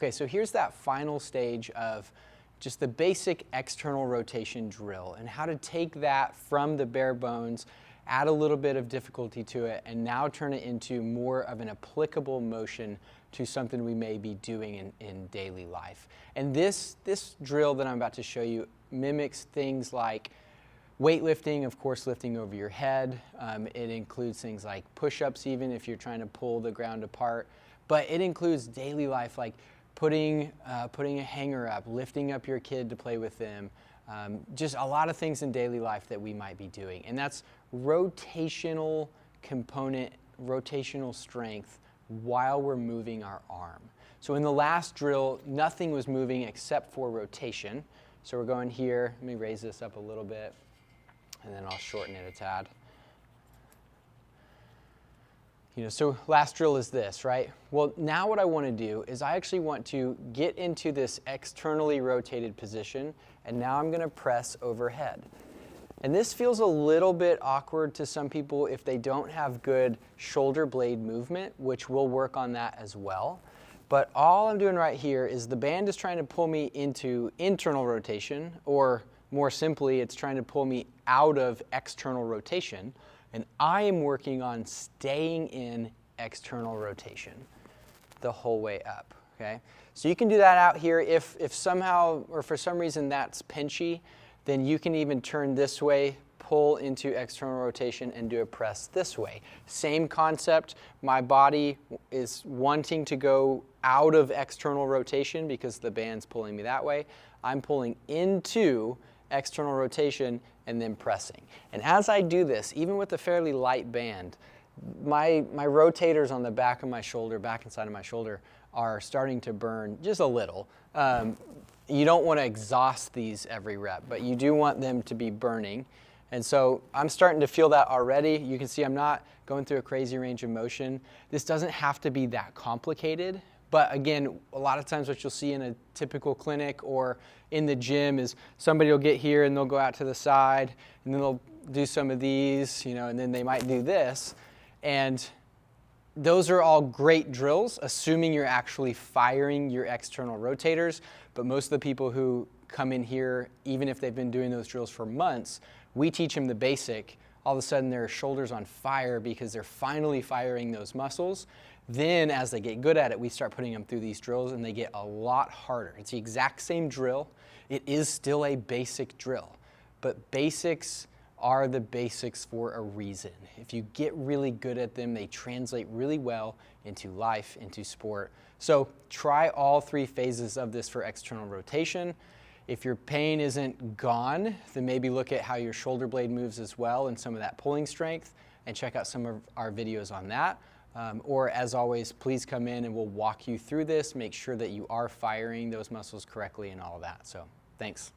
Okay, so here's that final stage of just the basic external rotation drill and how to take that from the bare bones, add a little bit of difficulty to it, and now turn it into more of an applicable motion to something we may be doing in daily life. And this drill that I'm about to show you mimics things like weightlifting, of course, lifting over your head. It includes things like push-ups, even if you're trying to pull the ground apart. But it includes daily life, like putting a hanger up, lifting up your kid to play with them, just a lot of things in daily life that we might be doing. And that's rotational component, rotational strength while we're moving our arm. So in the last drill, nothing was moving except for rotation. So we're going here, let me raise this up a little bit, and then I'll shorten it a tad. So last drill is this, right? Well, now what I want to do is I actually want to get into this externally rotated position, and now I'm going to press overhead. And this feels a little bit awkward to some people if they don't have good shoulder blade movement, which we'll work on that as well. But all I'm doing right here is the band is trying to pull me into internal rotation, or more simply, it's trying to pull me out of external rotation. And I am working on staying in external rotation the whole way up, okay? So you can do that out here. If somehow or for some reason that's pinchy, then you can even turn this way, pull into external rotation, and do a press this way. Same concept. My body is wanting to go out of external rotation because the band's pulling me that way. I'm pulling into external rotation and then pressing. And as I do this, even with a fairly light band, my rotators on the back of my shoulder, back and side of my shoulder, are starting to burn just a little. You don't want to exhaust these every rep, but you do want them to be burning. And so I'm starting to feel that already. You can see I'm not going through a crazy range of motion. This doesn't have to be that complicated. But again, a lot of times what you'll see in a typical clinic or in the gym is somebody will get here and they'll go out to the side and then they'll do some of these, and then they might do this. And those are all great drills, assuming you're actually firing your external rotators. But most of the people who come in here, even if they've been doing those drills for months, we teach them the basic. All of a sudden their shoulders on fire because they're finally firing those muscles. Then as they get good at it, we start putting them through these drills and they get a lot harder. It's the exact same drill. It is still a basic drill, but basics are the basics for a reason. If you get really good at them, they translate really well into life, into sport. So try all three phases of this for external rotation. If your pain isn't gone, then maybe look at how your shoulder blade moves as well and some of that pulling strength, and check out some of our videos on that. Or as always, please come in and we'll walk you through this, make sure that you are firing those muscles correctly and all of that. So thanks.